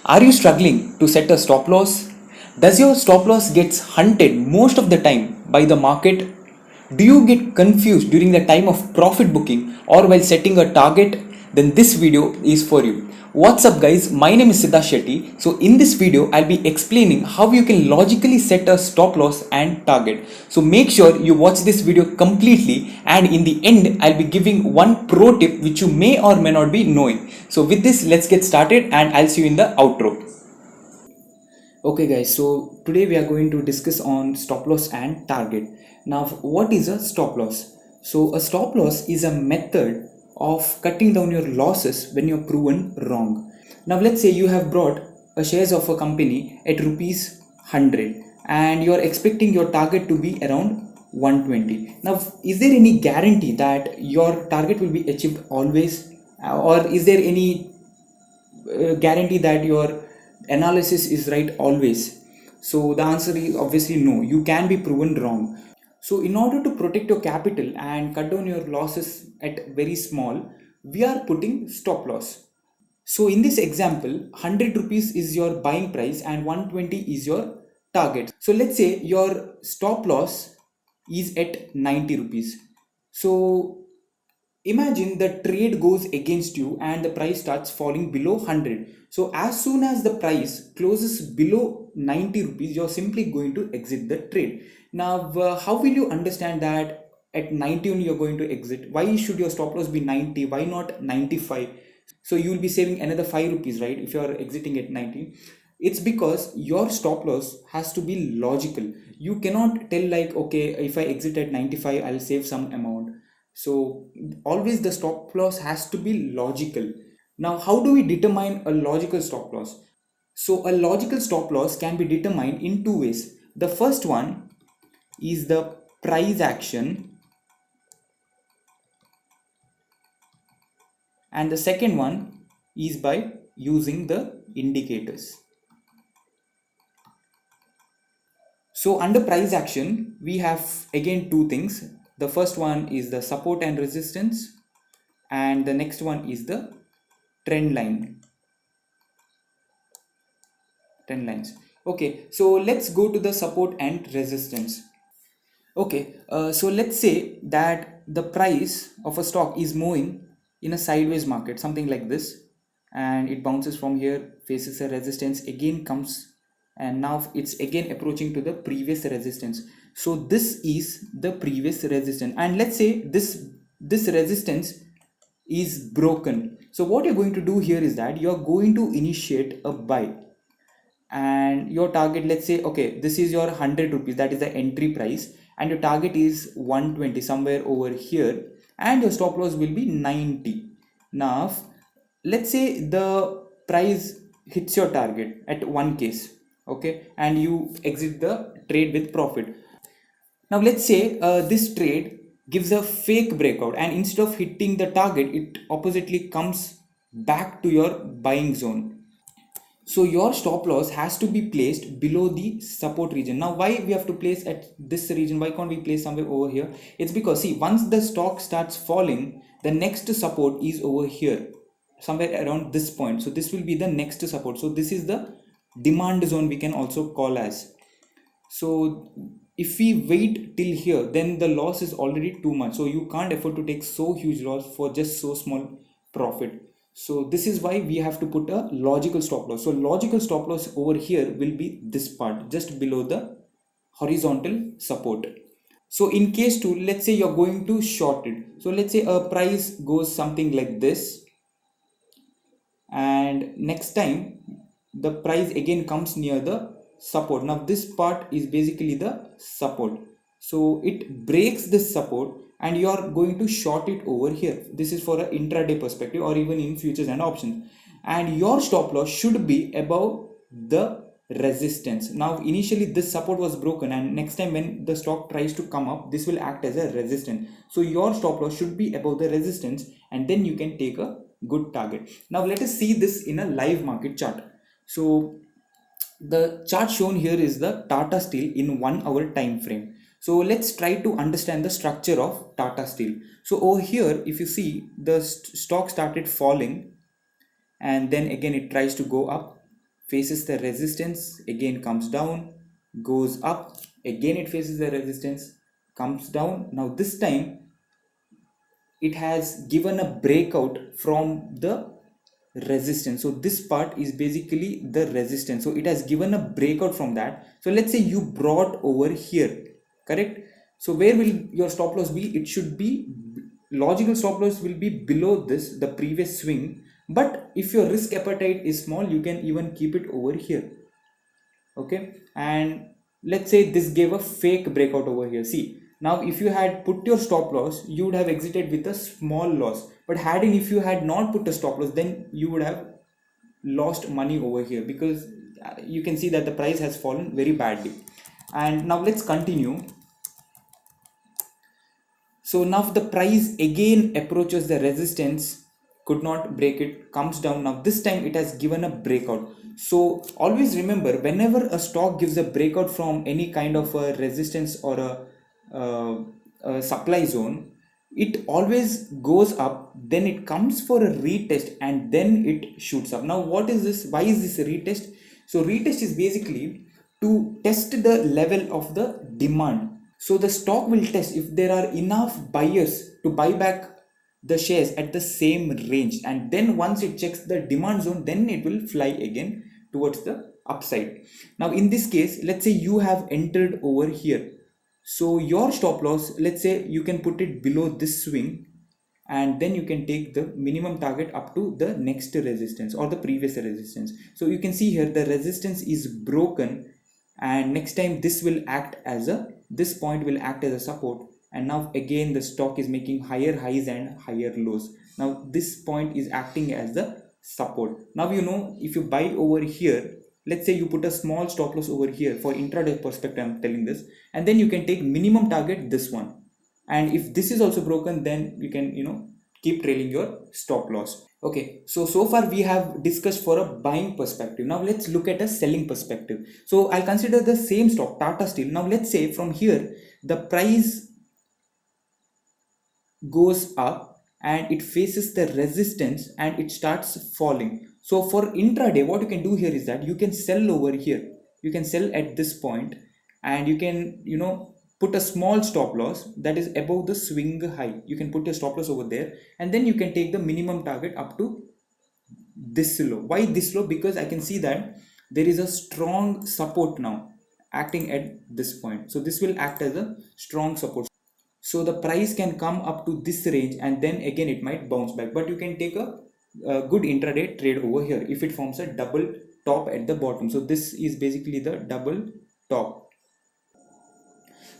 Are you struggling to set a stop loss? Does your stop loss gets hunted most of the time by the market? Do you get confused during the time of profit booking or while setting a target? Then this video is for you. What's up guys, my name is Siddharth Shetty. So in this video, I'll be explaining how you can logically set a stop loss and target. So make sure you watch this video completely, and in the end, I'll be giving one pro tip which you may or may not be knowing. So with this, let's get started and I'll see you in the outro. Okay guys, so today we are going to discuss on stop loss and target. Now what is a stop loss? So a stop loss is a method of cutting down your losses when you're proven wrong. Now let's say you have brought a shares of a company at rupees 100 and you're expecting your target to be around 120. Now is there any guarantee that your target will be achieved always, or is there any guarantee that your analysis is right always? So the answer is obviously no. You can be proven wrong. So in order to protect your capital and cut down your losses at very small, we are putting stop loss. So in this example, 100 rupees is your buying price and 120 is your target. So let's say your stop loss is at 90 rupees. So imagine the trade goes against you and the price starts falling below 100. So as soon as the price closes below 90 rupees, you're simply going to exit the trade. Now, how will you understand that at 90 only you're going to exit? Why should your stop loss be 90? Why not 95? So you will be saving another 5 rupees, right? If you're exiting at 90. It's because your stop loss has to be logical. You cannot tell like, okay, if I exit at 95, I'll save some amount. So always the stop loss has to be logical. Now, how do we determine a logical stop loss? So a logical stop loss can be determined in two ways. The first one is the price action, and the second one is by using the indicators. So under price action, we have again two things. The first one is the support and resistance, and the next one is the trend lines. Okay, so let's go to the support and resistance. Okay, so let's say that the price of a stock is moving in a sideways market, something like this, and it bounces from here, faces a resistance, again comes, and now it's again approaching to the previous resistance. So this is the previous resistance, and let's say this resistance is broken. So what you're going to do here is that you're going to initiate a buy, and your target, let's say, okay, this is your 100 rupees, that is the entry price, and your target is 120, somewhere over here, and your stop loss will be 90. Now let's say the price hits your target at one case, okay, and you exit the trade with profit. Now let's say this trade gives a fake breakout, and instead of hitting the target, it oppositely comes back to your buying zone. So your stop loss has to be placed below the support region. Now why we have to place at this region? Why can't we place somewhere over here? It's because, see, once the stock starts falling, the next support is over here, somewhere around this point. So this will be the next support. So this is the demand zone, we can also call as. So if we wait till here, then the loss is already too much. So you can't afford to take so huge loss for just so small profit. So this is why we have to put a logical stop loss. So logical stop loss over here will be this part, just below the horizontal support. So in case 2, let's say you're going to short it. So let's say a price goes something like this, and next time the price again comes near the support. Now this part is basically the support. So it breaks this support and you are going to short it over here. This is for an intraday perspective or even in futures and options, and your stop loss should be above the resistance. Now initially this support was broken, and next time when the stock tries to come up, this will act as a resistance. So your stop loss should be above the resistance, and then you can take a good target. Now let us see this in a live market chart. So the chart shown here is the Tata Steel in 1 hour time frame. So let's try to understand the structure of Tata Steel. So over here, if you see, the stock started falling and then again it tries to go up, faces the resistance, again comes down, goes up, again it faces the resistance, comes down. Now this time it has given a breakout from the resistance. So this part is basically the resistance, so it has given a breakout from that. So let's say you brought over here, correct? So where will your stop loss be? It should be, logical stop loss will be below this, the previous swing. But if your risk appetite is small, you can even keep it over here. Okay, and let's say this gave a fake breakout over here. See, now if you had put your stop loss, you would have exited with a small loss. But if you had not put a stop loss, then you would have lost money over here, because you can see that the price has fallen very badly. And now let's continue. So now the price again approaches the resistance, could not break it, comes down. Now this time it has given a breakout. So always remember, whenever a stock gives a breakout from any kind of a resistance or a supply zone, it always goes up, then it comes for a retest, and then it shoots up. Now what is this? Why is this a retest? So retest is basically to test the level of the demand. So the stock will test if there are enough buyers to buy back the shares at the same range, and then once it checks the demand zone, then it will fly again towards the upside. Now in this case, let's say you have entered over here. So your stop loss, let's say you can put it below this swing, and then you can take the minimum target up to the next resistance or the previous resistance. So you can see here the resistance is broken, and next time this will act as a, this point will act as a support. And now again the stock is making higher highs and higher lows. Now this point is acting as the support. Now if you buy over here, let's say you put a small stop loss over here, for intraday perspective I'm telling this, and then you can take minimum target this one. And if this is also broken, then you can keep trailing your stop loss. Okay, so far we have discussed for a buying perspective. Now let's look at a selling perspective. So I'll consider the same stock, Tata Steel. Now let's say from here the price goes up and it faces the resistance and it starts falling. So for intraday, what you can do here is that you can sell over here, you can sell at this point, and you can put a small stop loss that is above the swing high. You can put your stop loss over there, and then you can take the minimum target up to this low. Why this low? Because I can see that there is a strong support now acting at this point. So this will act as a strong support. So the price can come up to this range, and then again it might bounce back. But you can take a good intraday trade over here if it forms a double top at the bottom. So this is basically the double top.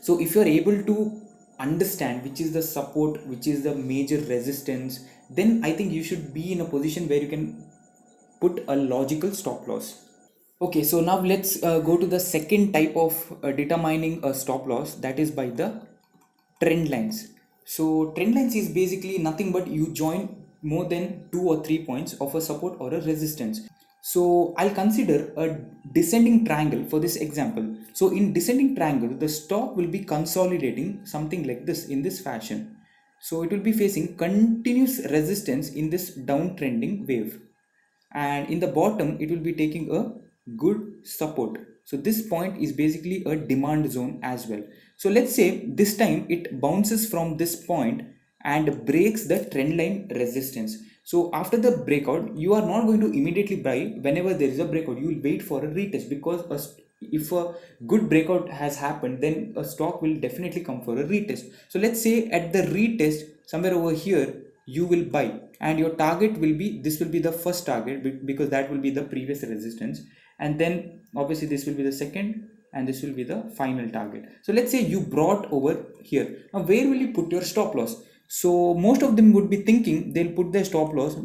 So if you are able to understand which is the support, which is the major resistance, then I think you should be in a position where you can put a logical stop loss. Okay, so now let's go to the second type of determining a stop loss, that is by the trend lines. So trend lines is basically nothing but you join more than 2 or 3 points of a support or a resistance. So I'll consider a descending triangle for this example. So in descending triangle, the stock will be consolidating something like this in this fashion. So it will be facing continuous resistance in this downtrending wave, and in the bottom it will be taking a good support. So this point is basically a demand zone as well. So let's say this time it bounces from this point and breaks the trend line resistance. So after the breakout, you are not going to immediately buy. Whenever there is a breakout, you will wait for a retest, because if a good breakout has happened, then a stock will definitely come for a retest. So let's say at the retest somewhere over here you will buy, and your target will be, this will be the first target because that will be the previous resistance, and then obviously this will be the second, and this will be the final target. So let's say you brought over here. Now where will you put your stop loss? So most of them would be thinking they'll put their stop loss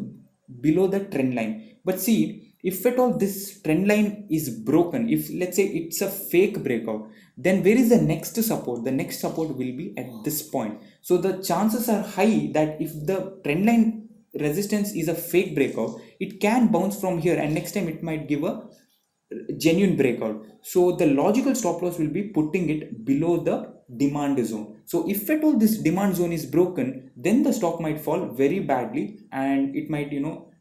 below the trend line. But see, if at all this trend line is broken, if let's say it's a fake breakout, then where is the next support? The next support will be at this point. So the chances are high that if the trend line resistance is a fake breakout, it can bounce from here, and next time it might give a genuine breakout. So the logical stop loss will be putting it below the demand zone. So if at all this demand zone is broken, then the stock might fall very badly, and it might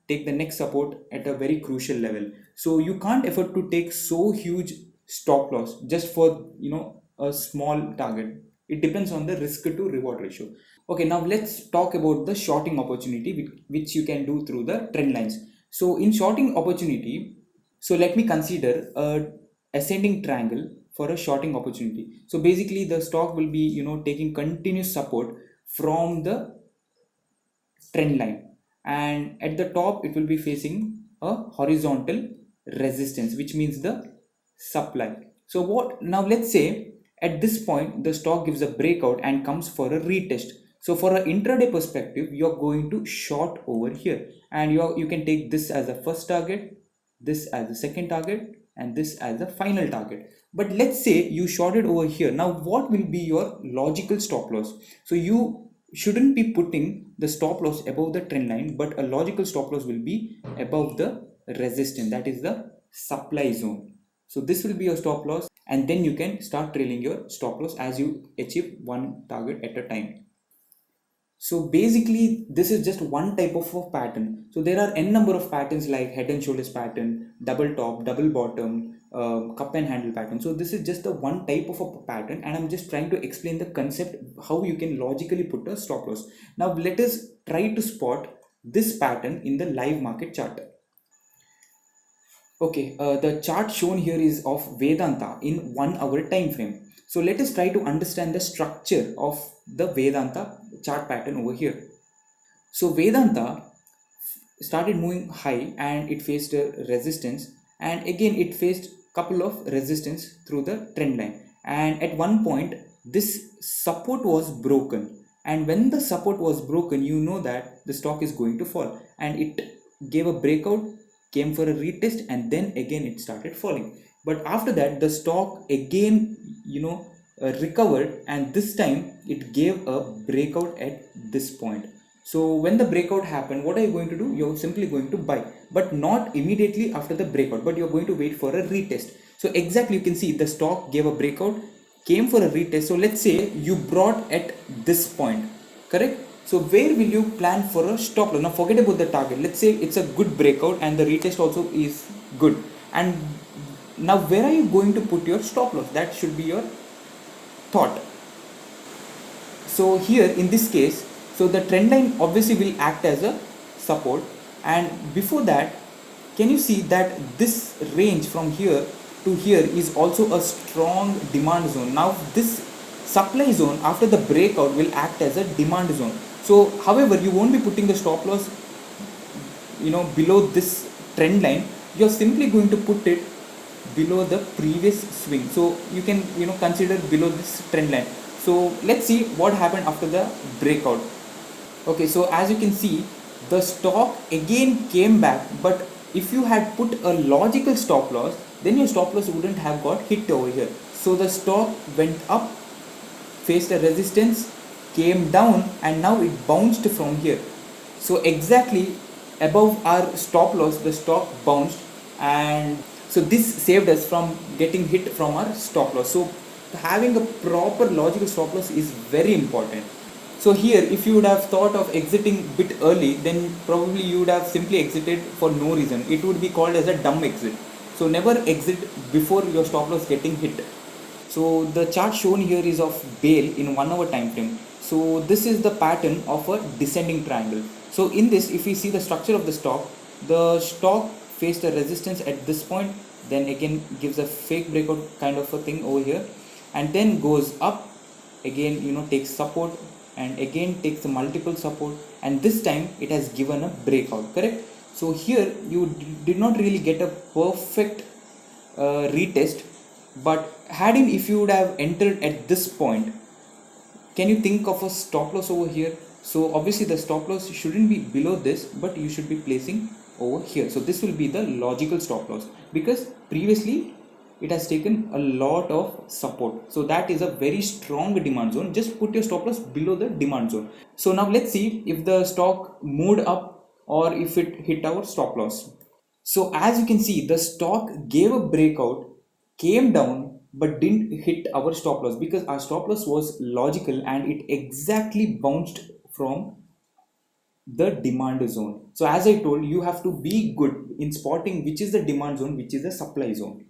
take the next support at a very crucial level. So you can't afford to take so huge stop loss just for a small target. It depends on the risk to reward ratio. Okay, now let's talk about the shorting opportunity which you can do through the trend lines. So in shorting opportunity, so let me consider a ascending triangle for a shorting opportunity. So basically the stock will be taking continuous support from the trend line, and at the top it will be facing a horizontal resistance, which means the supply. So what now, let's say at this point the stock gives a breakout and comes for a retest. So for an intraday perspective, you're going to short over here, and you can take this as a first target, this as a second target, and this as a final target. But let's say you shorted over here. Now what will be your logical stop loss? So you shouldn't be putting the stop loss above the trend line, but a logical stop loss will be above the resistance, that is the supply zone. So this will be your stop loss, and then you can start trailing your stop loss as you achieve one target at a time. So basically this is just one type of a pattern. So there are n number of patterns like head and shoulders pattern, double top, double bottom, cup and handle pattern. So this is just the one type of a pattern, and I'm just trying to explain the concept how you can logically put a stop loss. Now let us try to spot this pattern in the live market chart. Okay, the chart shown here is of Vedanta in 1 hour time frame. So let us try to understand the structure of the Vedanta chart pattern over here. So Vedanta started moving high and it faced a resistance, and again it faced couple of resistance through the trend line, and at one point this support was broken, and when the support was broken, you know that the stock is going to fall, and it gave a breakout, came for a retest, and then again it started falling. But after that the stock again recovered, and this time it gave a breakout at this point. So when the breakout happened, what are you going to do? You're simply going to buy, but not immediately after the breakout, but you're going to wait for a retest. So exactly, you can see the stock gave a breakout, came for a retest. So let's say you brought at this point, correct? So where will you plan for a stop loss? Now forget about the target. Let's say it's a good breakout and the retest also is good. And now where are you going to put your stop loss? That should be your thought. So here in this case, so the trend line obviously will act as a support, and before that, can you see that this range from here to here is also a strong demand zone? Now this supply zone after the breakout will act as a demand zone. So however, you won't be putting the stop loss below this trend line. You're simply going to put it below the previous swing. So you can consider below this trend line. So let's see what happened after the breakout. Okay, so as you can see, the stock again came back, but if you had put a logical stop loss, then your stop loss wouldn't have got hit over here. So the stock went up, faced a resistance, came down, and now it bounced from here. So exactly above our stop loss, the stock bounced, and so this saved us from getting hit from our stop loss. So having a proper logical stop loss is very important. So here, if you would have thought of exiting bit early, then probably you would have simply exited for no reason. It would be called as a dumb exit. So never exit before your stop loss getting hit. So the chart shown here is of BAIL in 1 hour time frame. So this is the pattern of a descending triangle. So in this, if we see the structure of the stock faced a resistance at this point, then again gives a fake breakout kind of a thing over here, and then goes up again, takes support, and again takes a multiple support, and this time it has given a breakout, correct? So here you did not really get a perfect retest, but if you would have entered at this point, can you think of a stop loss over here? So obviously the stop loss shouldn't be below this, but you should be placing over here. So this will be the logical stop loss, because previously it has taken a lot of support. So that is a very strong demand zone. Just put your stop loss below the demand zone. So now let's see if the stock moved up or if it hit our stop loss. So as you can see, the stock gave a breakout, came down, but didn't hit our stop loss, because our stop loss was logical and it exactly bounced from the demand zone. So as I told, you have to be good in spotting which is the demand zone, which is the supply zone.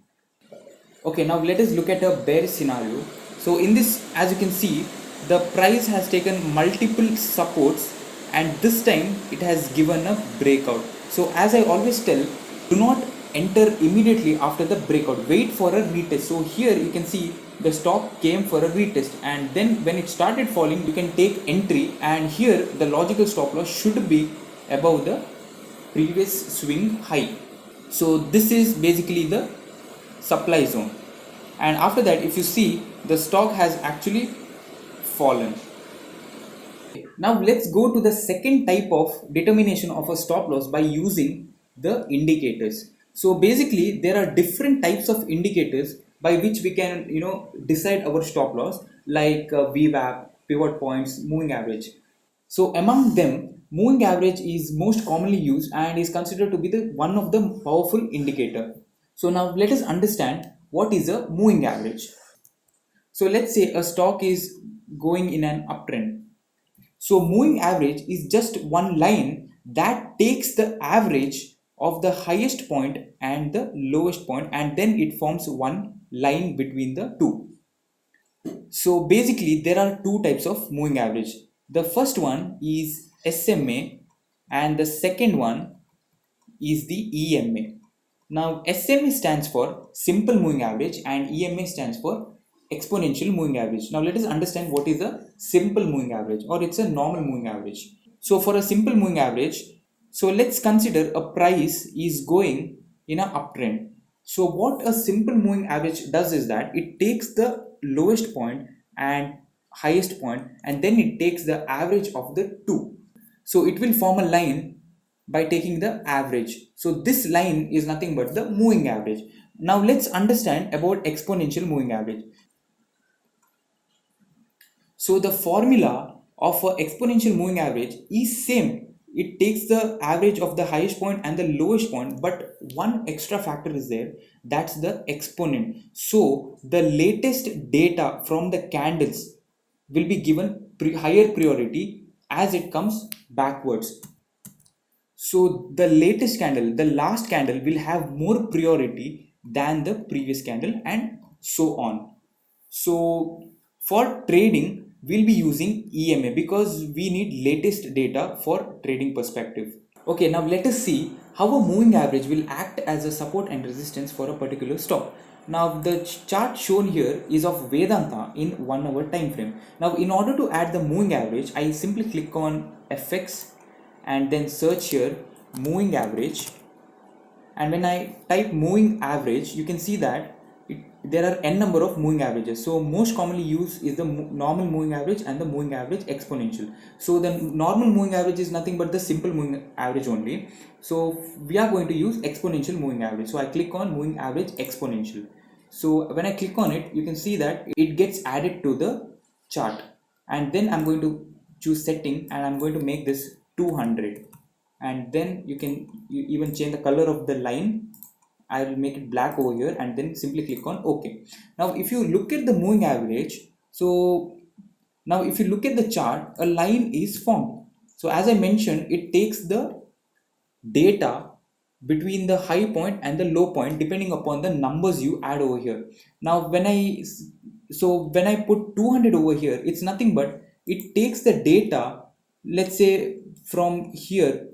Okay, now let us look at a bear scenario. So in this, as you can see, the price has taken multiple supports and this time it has given a breakout. So as I always tell, do not enter immediately after the breakout. Wait for a retest. So here you can see the stock came for a retest and then when it started falling, you can take entry, and here the logical stop loss should be above the previous swing high. So this is basically the supply zone, and after that if you see the stock has actually fallen. Now let's go to the second type of determination of a stop loss by using the indicators. So basically there are different types of indicators by which we can decide our stop loss, like VWAP, pivot points, moving average. So among them, moving average is most commonly used and is considered to be the one of the powerful indicator. So now let us understand what is a moving average. So let's say a stock is going in an uptrend. So moving average is just one line that takes the average of the highest point and the lowest point, and then it forms one line between the two. So basically there are two types of moving average. The first one is SMA and the second one is the EMA. Now SMA stands for simple moving average and EMA stands for exponential moving average. Now let us understand what is a simple moving average, or it's a normal moving average. So for a simple moving average, so let's consider a price is going in an uptrend. So what a simple moving average does is that it takes the lowest point and highest point and then it takes the average of the two. So it will form a line by taking the average. So this line is nothing but the moving average. Now let's understand about exponential moving average. So the formula of an exponential moving average is same. It takes the average of the highest point and the lowest point, but one extra factor is there, that's the exponent. So the latest data from the candles will be given higher priority as it comes backwards. So the latest candle, the last candle will have more priority than the previous candle and so on. So for trading, we'll be using EMA because we need latest data for trading perspective. Okay, now let us see how a moving average will act as a support and resistance for a particular stock. Now the chart shown here is of Vedanta in 1 hour time frame. Now in order to add the moving average, I simply click on FX and then search here moving average, and when I type moving average you can see that there are n number of moving averages. So most commonly used is the normal moving average and the moving average exponential. So the normal moving average is nothing but the simple moving average only. So we are going to use exponential moving average. So I click on moving average exponential. So when I click on it, you can see that it gets added to the chart, and then I'm going to choose setting and I'm going to make this 200, and then you can even change the color of the line. I will make it black over here and then simply click on OK. Now if you look at the moving average, so now if you look at the chart, a line is formed. So as I mentioned, it takes the data between the high point and the low point depending upon the numbers you add over here. Now when I put 200 over here, it's nothing but it takes the data, let's say from here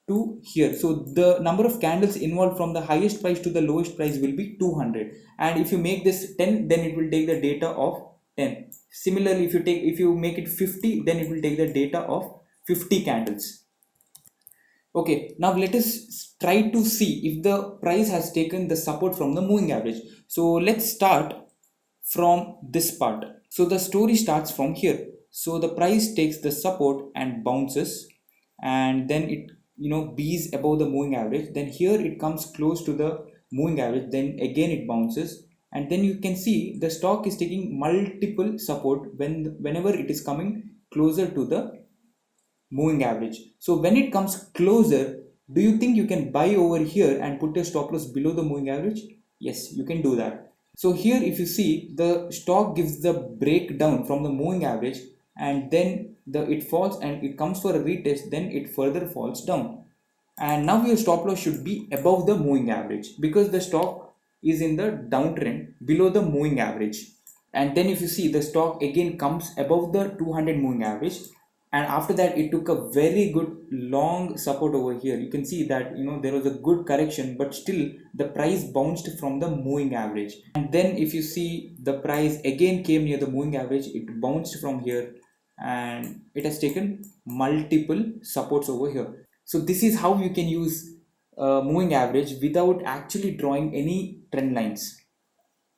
to here. So the number of candles involved from the highest price to the lowest price will be 200, and if you make this 10, then it will take the data of 10. Similarly, if you make it 50, then it will take the data of 50 candles. Okay, now let us try to see if the price has taken the support from the moving average. So let's start from this part. So the story starts from here. So the price takes the support and bounces, and then it bees above the moving average. Then here it comes close to the moving average. Then again it bounces, and then you can see the stock is taking multiple support whenever it is coming closer to the moving average. So when it comes closer, do you think you can buy over here and put your stop loss below the moving average? Yes, you can do that. So here if you see, the stock gives the breakdown from the moving average and then it falls and it comes for a retest, then it further falls down. And now your stop loss should be above the moving average, because the stock is in the downtrend below the moving average. And then if you see, the stock again comes above the 200 moving average, and after that it took a very good long support over here. You can see that there was a good correction, but still the price bounced from the moving average. And then if you see, the price again came near the moving average, it bounced from here, and it has taken multiple supports over here. So this is how you can use moving average without actually drawing any trend lines.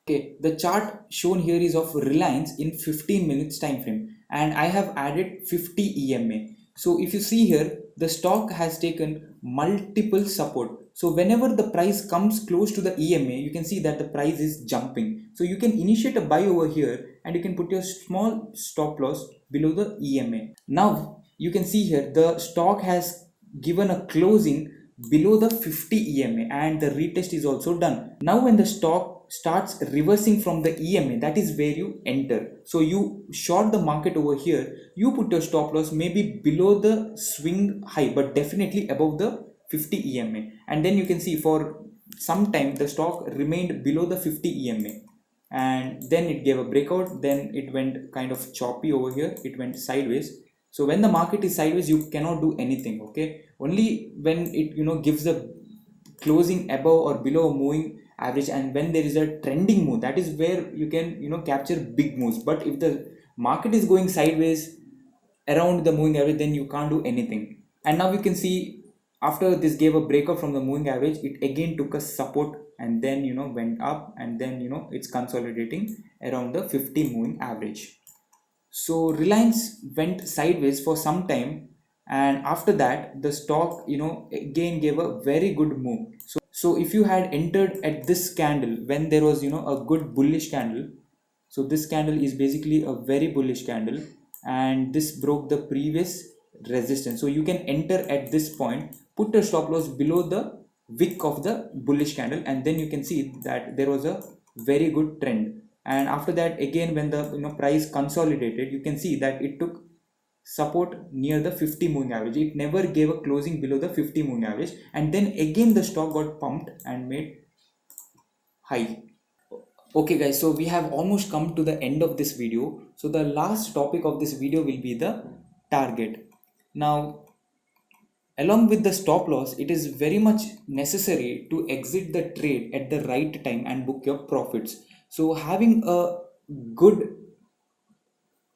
Okay, the chart shown here is of Reliance in 15 minutes time frame, and I have added 50 EMA. So if you see here, the stock has taken multiple support. So whenever the price comes close to the EMA, you can see that the price is jumping. So you can initiate a buy over here, and you can put your small stop loss below the EMA. Now you can see here, the stock has given a closing below the 50 EMA, and the retest is also done. Now when the stock starts reversing from the EMA, that is where you enter. So you short the market over here, you put your stop loss maybe below the swing high, but definitely above the 50 EMA. And then you can see for some time the stock remained below the 50 EMA, and then it gave a breakout, then it went kind of choppy over here, it went sideways. So when the market is sideways, you cannot do anything. Okay, only when it gives a closing above or below a moving average, and when there is a trending move, that is where you can capture big moves. But if the market is going sideways around the moving average, then you can't do anything. And now you can see, after this gave a breakout from the moving average, it again took a support, and then went up, and then it's consolidating around the 50 moving average. So Reliance went sideways for some time, and after that the stock again gave a very good move. So if you had entered at this candle when there was a good bullish candle, so this candle is basically a very bullish candle, and this broke the previous resistance. So you can enter at this point, put a stop loss below the wick of the bullish candle, and then you can see that there was a very good trend. And after that, again, when the price consolidated, you can see that it took support near the 50 moving average. It never gave a closing below the 50 moving average, and then again the stock got pumped and made high. Okay guys, so we have almost come to the end of this video. So the last topic of this video will be the target. Now, along with the stop loss, it is very much necessary to exit the trade at the right time and book your profits. So having a good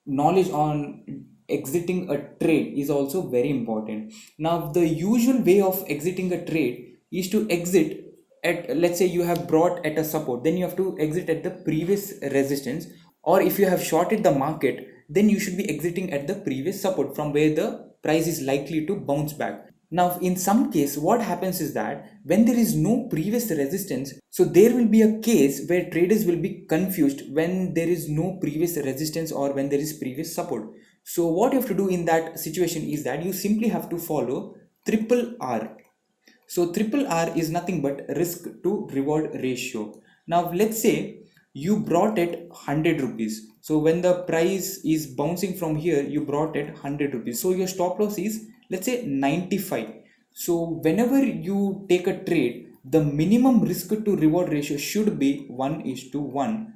knowledge on exiting a trade is also very important. Now the usual way of exiting a trade is to exit at, let's say you have brought at a support, then you have to exit at the previous resistance, or if you have shorted the market, then you should be exiting at the previous support from where the price is likely to bounce back. Now in some case, what happens is that when there is no previous resistance, so there will be a case where traders will be confused when there is no previous resistance or when there is previous support. So what you have to do in that situation is that you simply have to follow triple R. So triple R is nothing but risk to reward ratio. Now let's say you brought it 100 rupees. So when the price is bouncing from here, you brought it 100 rupees. So your stop loss is, let's say, 95. So whenever you take a trade, the minimum risk to reward ratio should be 1:1,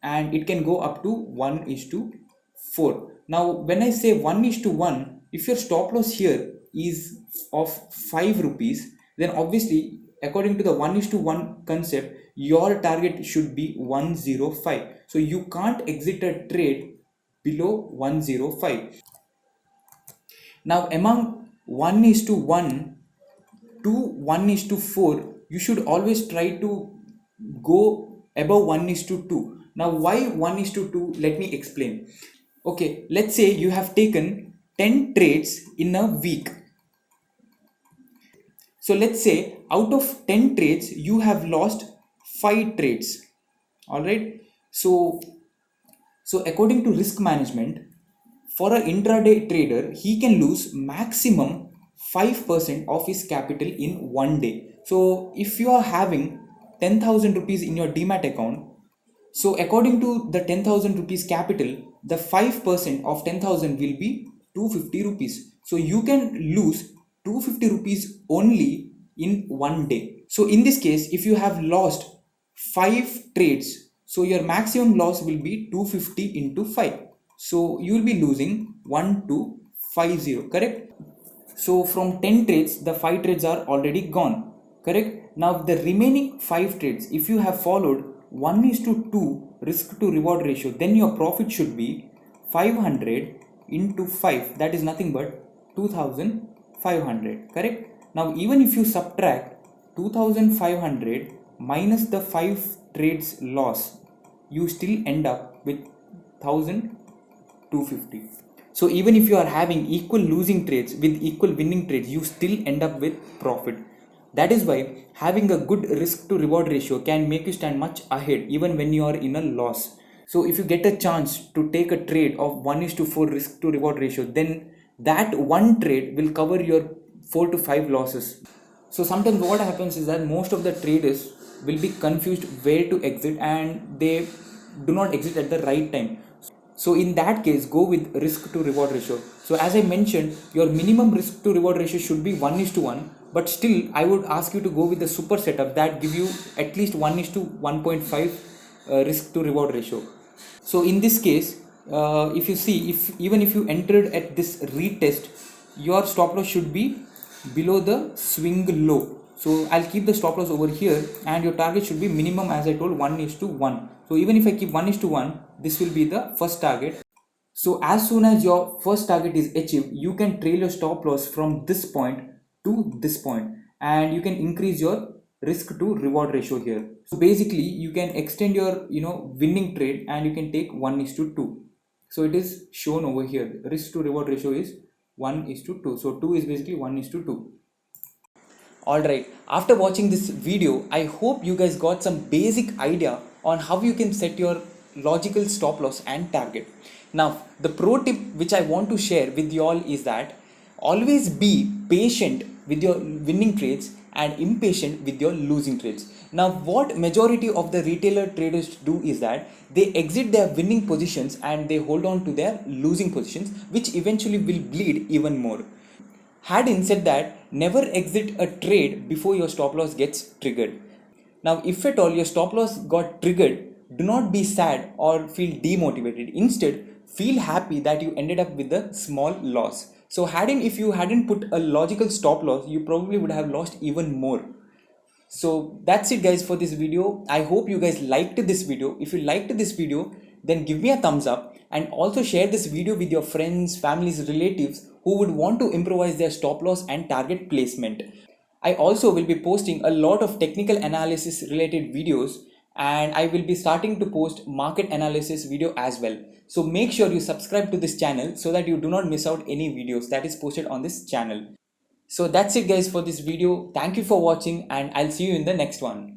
and it can go up to 1:4. Now when I say 1:1, if your stop loss here is of 5 rupees, then obviously according to the 1:1 concept, your target should be 105. So you can't exit a trade below 105. Now among 1:1 to 1:4, you should always try to go above 1:2. Now why 1:2? Let me explain. Okay, let's say you have taken 10 trades in a week. So let's say out of 10 trades, you have lost 5 trades. All right. So according to risk management, for an intraday trader, he can lose maximum 5% of his capital in one day. So if you are having 10,000 rupees in your demat account, so according to the 10,000 rupees capital, the 5% of 10,000 will be 250 rupees. So you can lose 250 rupees only in one day. So in this case, if you have lost 5 trades, so your maximum loss will be 250 into 5. So you will be losing 1250, correct? So from 10 trades, the 5 trades are already gone, correct? Now the remaining 5 trades, if you have followed 1 is to 2 risk to reward ratio, then your profit should be 500 into 5, that is nothing but 2500, correct? Now even if you subtract 2500 minus the 5 trades loss, you still end up with 1250. So even if you are having equal losing trades with equal winning trades, you still end up with profit. That is why having a good risk to reward ratio can make you stand much ahead even when you are in a loss. So if you get a chance to take a trade of 1 is to 4 risk to reward ratio, then that one trade will cover your 4 to 5 losses. So sometimes what happens is that most of the traders will be confused where to exit and they do not exit at the right time. So in that case, go with risk to reward ratio. So as I mentioned, your minimum risk to reward ratio should be 1 is to 1, but still I would ask you to go with the super setup that give you at least 1 is to 1.5 risk to reward ratio. So in this case, if you see, if even if you entered at this retest, your stop loss should be below the swing low. So I'll keep the stop loss over here, and your target should be minimum, as I told, 1 is to 1. So even if I keep 1 is to 1, this will be the first target. So as soon as your first target is achieved, you can trail your stop loss from this point to this point, and you can increase your risk to reward ratio here. So basically you can extend your winning trade and you can take 1 is to 2. So it is shown over here, risk to reward ratio is 1 is to 2. So 2 is basically 1 is to 2. Alright, after watching this video, I hope you guys got some basic idea on how you can set your logical stop loss and target. Now, the pro tip which I want to share with you all is that always be patient with your winning trades and impatient with your losing trades. Now, what majority of the retailer traders do is that they exit their winning positions and they hold on to their losing positions, which eventually will bleed even more. Hadin said that never exit a trade before your stop loss gets triggered. Now, if at all your stop loss got triggered, do not be sad or feel demotivated. Instead, feel happy that you ended up with a small loss. So, if you hadn't put a logical stop loss, you probably would have lost even more. So that's it guys for this video. I hope you guys liked this video. If you liked this video, then give me a thumbs up and also share this video with your friends, families, relatives who would want to improvise their stop loss and target placement. I also will be posting a lot of technical analysis related videos, and I will be starting to post market analysis video as well. So make sure you subscribe to this channel so that you do not miss out any videos that is posted on this channel. So that's it guys for this video. Thank you for watching and I'll see you in the next one.